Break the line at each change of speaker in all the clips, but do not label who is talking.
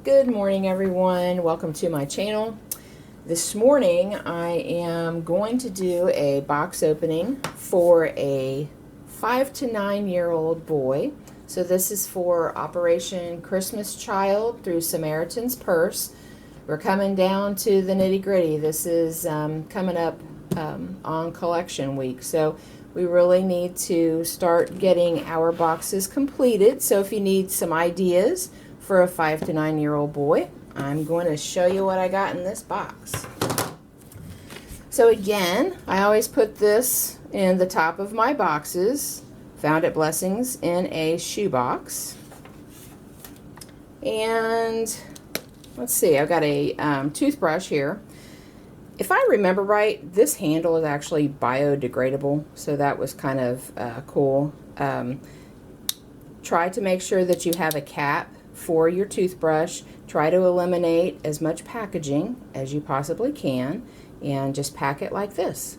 Good morning, everyone. Welcome to my channel. This morning I am going to do a box opening for a 5 to 9 year old boy. So this is for Operation Christmas Child through Samaritan's Purse. We're coming down to the nitty-gritty. This is coming up on collection week, so we really need to start getting our boxes completed. So if you need some ideas for a 5 to 9 year old boy, I'm going to show you what I got in this box. So again, I always put this in the top of my boxes, found at Blessings, in a shoebox. And let's see, I've got a toothbrush here. If I remember right, this handle is actually biodegradable, so that was kind of cool. Try to make sure that you have a cap for your toothbrush. Try to eliminate as much packaging as you possibly can, and just pack it like this.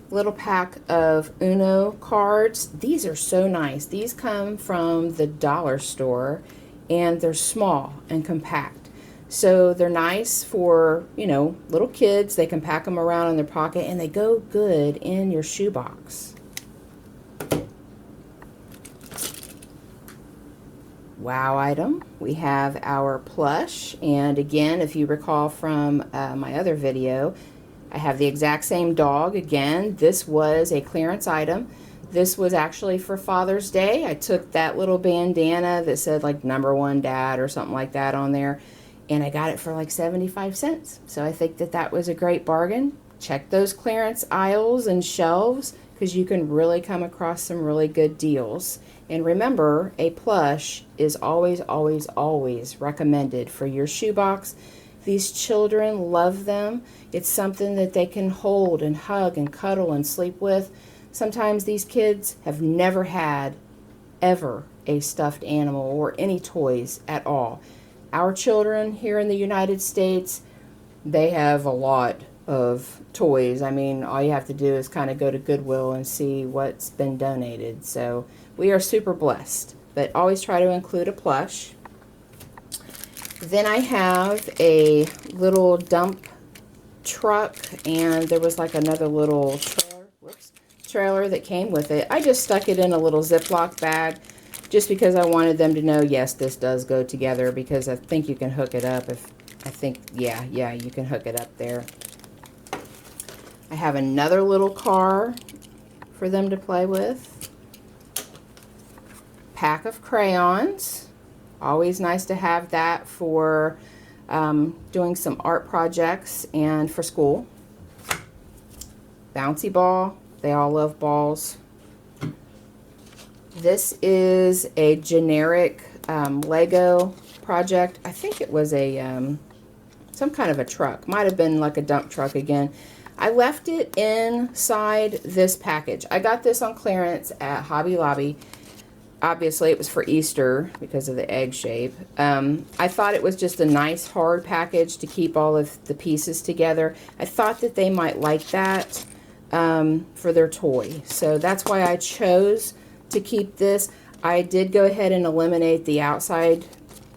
Little pack of Uno cards. These are so nice. These come from the dollar store, and they're small and compact. So they're nice for, you know, little kids. They can pack them around in their pocket, and they go good in your shoebox. Wow item. We have our Plush, and again, if you recall from my other video, I have the exact same dog. Again, this was a clearance item. This was actually for Father's Day. I took that little bandana that said like #1 dad or something like that on there, and I got it for like 75 cents. So I think that that was a great bargain. Check those clearance aisles and shelves, because you can really come across some really good deals. And remember, a plush is always, always, always recommended for your shoebox. These children love them. It's something that they can hold and hug and cuddle and sleep with. Sometimes these kids have never had, ever, a stuffed animal or any toys at all. Our children here in the United States, they have a lot of toys. I mean, all you have to do is kind of go to Goodwill and see what's been donated. So we are super blessed, but always try to include a plush. Then I have a little dump truck, and there was like another little trailer that came with it. I just stuck it in a little Ziploc bag just because I wanted them to know, yes, this does go together, because I think you can hook it up. Yeah, you can hook it up there. I have another little car for them to play with. Pack of crayons. Always nice to have that for doing some art projects and for school. Bouncy ball. They all love balls. This is a generic Lego project. I think it was a some kind of a truck. Might have been like a dump truck again. I left it inside this package. I got this on clearance at Hobby Lobby. Obviously, it was for Easter because of the egg shape. I thought it was just a nice hard package to keep all of the pieces together. I thought that they might like that for their toy. So that's why I chose to keep this. I did go ahead and eliminate the outside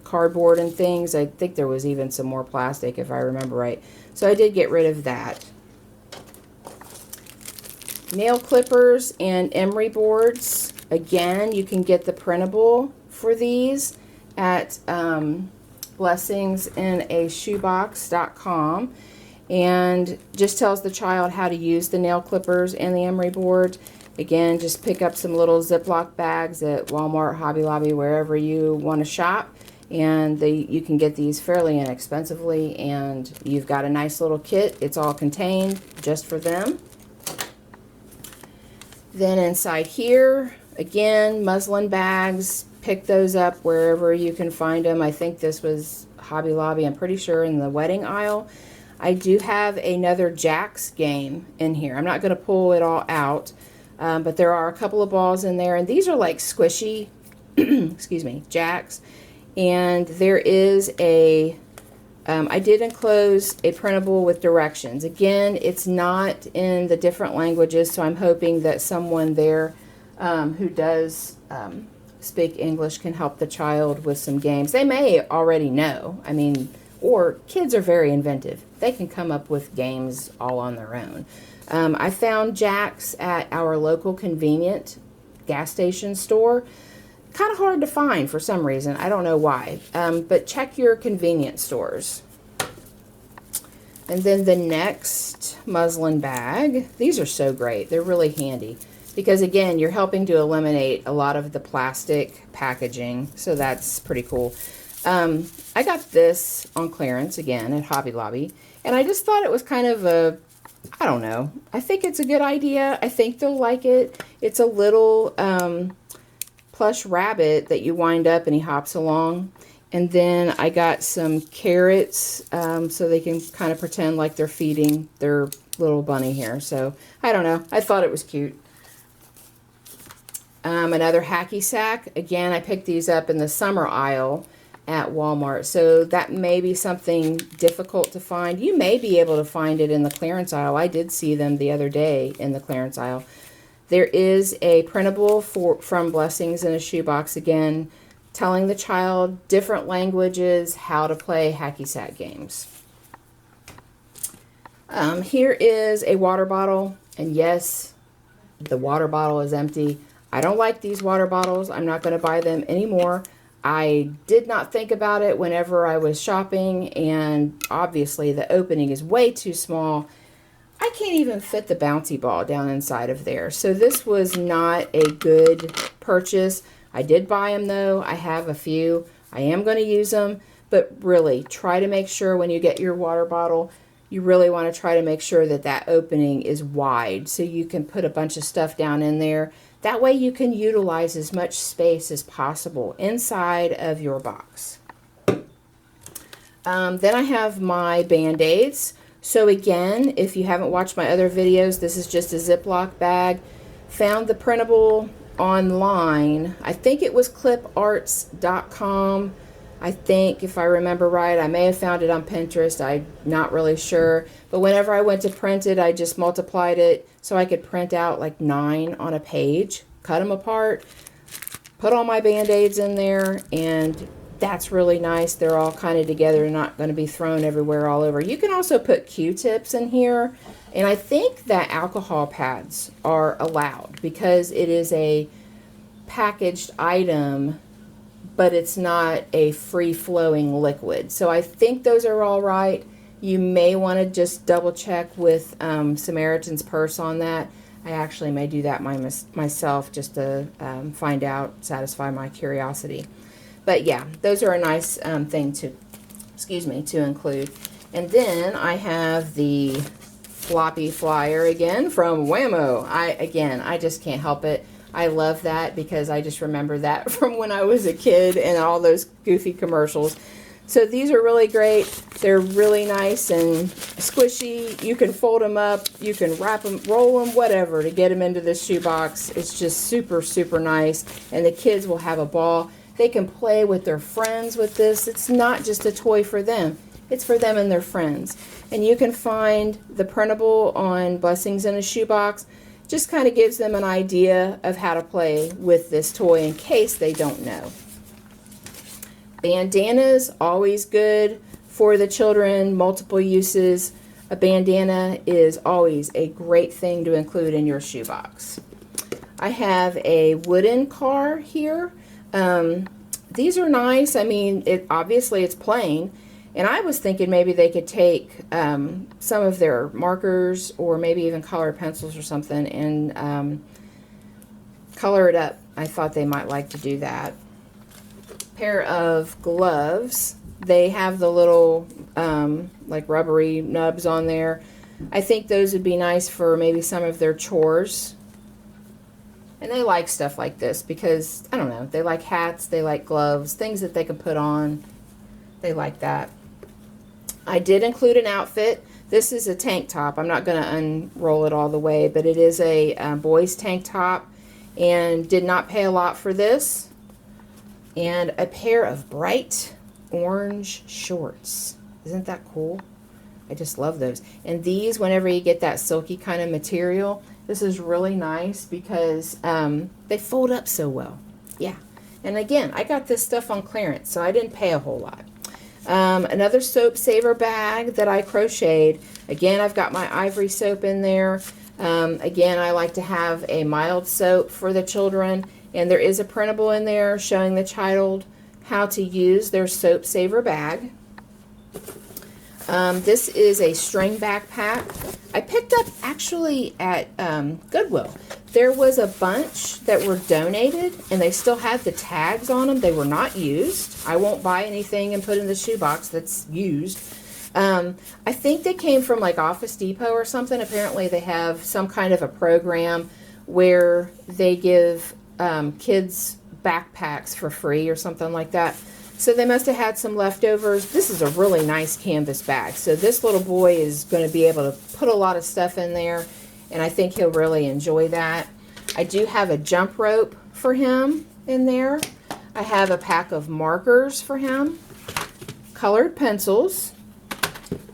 cardboard and things. I think there was even some more plastic, if I remember right. So I did get rid of that. Nail clippers and emery boards. Again, you can get the printable for these at blessingsinashoebox.com, and just tells the child how to use the nail clippers and the emery board. Again, just pick up some little Ziploc bags at Walmart, Hobby Lobby, wherever you want to shop, and you can get these fairly inexpensively, and you've got a nice little kit. It's all contained just for them. Then inside here, again, muslin bags. Pick those up wherever you can find them. I think this was Hobby Lobby, I'm pretty sure, in the wedding aisle. I do have another Jacks game in here. I'm not going to pull it all out, but there are a couple of balls in there, and these are like squishy, excuse me, Jacks. And there is a I did enclose a printable with directions. Again, it's not in the different languages, so I'm hoping that someone there who does speak English can help the child with some games. They may already know, I mean, or kids are very inventive. They can come up with games all on their own. I found jacks at our local convenient gas station store. Kind of hard to find for some reason. I don't know why. But check your convenience stores. And then the next muslin bag. These are so great. They're really handy. Because again, you're helping to eliminate a lot of the plastic packaging. So that's pretty cool. I got this on clearance again at Hobby Lobby. And I just thought it was kind of a, I don't know. I think it's a good idea. I think they'll like it. It's a little plush rabbit that you wind up and he hops along. And then I got some carrots so they can kind of pretend like they're feeding their little bunny here. So I don't know. I thought it was cute. Another hacky sack. Again, I picked these up in the summer aisle at Walmart. So that may be something difficult to find. You may be able to find it in the clearance aisle. I did see them the other day in the clearance aisle. There is a printable from Blessings in a Shoebox, again, telling the child different languages, how to play hacky sack games. Here is a water bottle, and yes, the water bottle is empty. I don't like these water bottles. I'm not going to buy them anymore. I did not think about it whenever I was shopping, and obviously the opening is way too small. I can't even fit the bouncy ball down inside of there. So this was not a good purchase. I did buy them though. I have a few. I am going to use them, but really try to make sure when you get your water bottle, you really want to try to make sure that that opening is wide so you can put a bunch of stuff down in there. That way you can utilize as much space as possible inside of your box. Then I have my BandAids. So again, if you haven't watched my other videos, this is just a Ziploc bag. Found the printable online. I think it was cliparts.com. I think, if I remember right, I may have found it on Pinterest. I'm not really sure. But whenever I went to print it, I just multiplied it so I could print out like 9 on a page, cut them apart, put all my BandAids in there, and that's really nice. They're all kind of together, not going to be thrown everywhere all over. You can also put Q-tips in here, and I think that alcohol pads are allowed because it is a packaged item, but it's not a free-flowing liquid. So I think those are all right. You may want to just double check with Samaritan's Purse on that. I actually may do that myself just to find out, satisfy my curiosity. But yeah, those are a nice thing to, to include. And then I have the Floppy Flyer again from Whammo. I just can't help it. I love that because I just remember that from when I was a kid and all those goofy commercials. So these are really great. They're really nice and squishy. You can fold them up, you can wrap them, roll them, whatever to get them into this shoebox. It's just super, super nice. And the kids will have a ball. They can play with their friends with this. It's not just a toy for them. It's for them and their friends. And you can find the printable on Blessings in a Shoebox. Just kind of gives them an idea of how to play with this toy in case they don't know. Bandanas, always good for the children, multiple uses. A bandana is always a great thing to include in your shoebox. I have a wooden car here. These are nice. I mean, obviously it's plain. And I was thinking maybe they could take some of their markers or maybe even colored pencils or something and color it up. I thought they might like to do that. Pair of gloves. They have the little like rubbery nubs on there. I think those would be nice for maybe some of their chores. And they like stuff like this because, I don't know, they like hats, they like gloves, things that they can put on. They like that. I did include an outfit. This is a tank top. I'm not going to unroll it all the way, but it is a boys tank top, and did not pay a lot for this. And a pair of bright orange shorts. Isn't that cool? I just love those. And these, whenever you get that silky kind of material, this is really nice because they fold up so well. Yeah. And again, I got this stuff on clearance, so I didn't pay a whole lot. Another soap saver bag that I crocheted. Again, I've got my ivory soap in there. Again, I like to have a mild soap for the children, and there is a printable in there showing the child how to use their soap saver bag. This is a string backpack. I picked up actually at Goodwill. There was a bunch that were donated, and they still had the tags on them. They were not used. I won't buy anything and put in the shoebox that's used. I think they came from like Office Depot or something. Apparently they have some kind of a program where they give kids backpacks for free or something like that. So they must have had some leftovers. This is a really nice canvas bag. So this little boy is going to be able to put a lot of stuff in there, and I think he'll really enjoy that. I do have a jump rope for him in there. I have a pack of markers for him, colored pencils,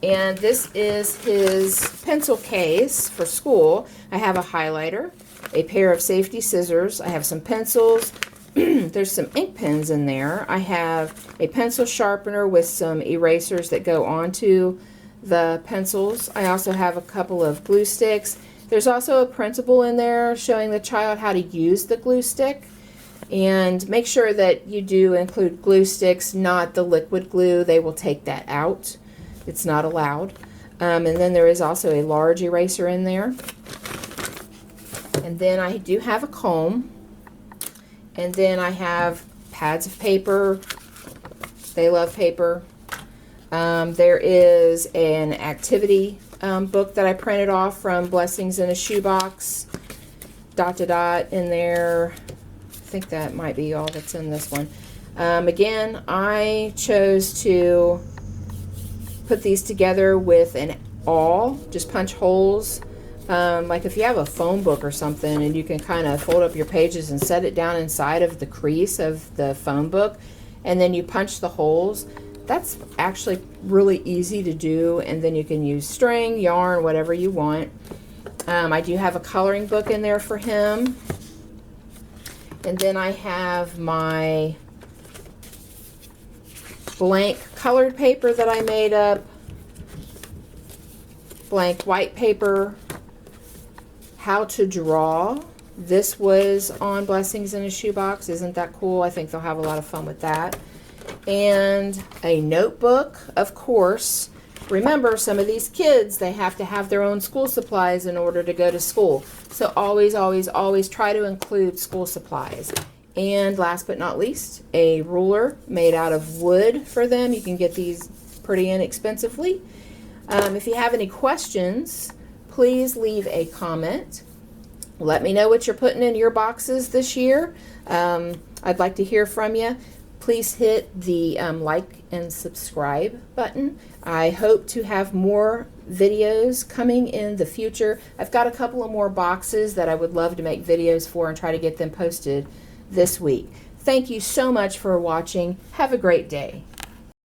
and this is his pencil case for school. I have a highlighter, a pair of safety scissors. I have some pencils. There's some ink pens in there. I have a pencil sharpener with some erasers that go onto the pencils. I also have a couple of glue sticks. There's also a printable in there showing the child how to use the glue stick. And make sure that you do include glue sticks, not the liquid glue. They will take that out. It's not allowed. And then there is also a large eraser in there. And then I do have a comb. And then I have pads of paper. They love paper. There is an activity book that I printed off from Blessings in a Shoebox. ... in there. I think that might be all that's in this one. Again, I chose to put these together with an awl. Just punch holes. Like if you have a phone book or something and you can kind of fold up your pages and set it down inside of the crease of the phone book, and then you punch the holes. That's actually really easy to do, and then you can use string, yarn, whatever you want. I do have a coloring book in there for him. And then I have my blank colored paper that I made up, blank white paper, how to draw. This was on Blessings in a Shoebox. Isn't that cool? I think they'll have a lot of fun with that. And a notebook, of course. Remember, some of these kids, they have to have their own school supplies in order to go to school. So always, always, always try to include school supplies. And last but not least, a ruler made out of wood for them. You can get these pretty inexpensively. If you have any questions, please leave a comment. Let me know what you're putting in your boxes this year. I'd like to hear from you. Please hit the like and subscribe button. I hope to have more videos coming in the future. I've got a couple of more boxes that I would love to make videos for and try to get them posted this week. Thank you so much for watching. Have a great day.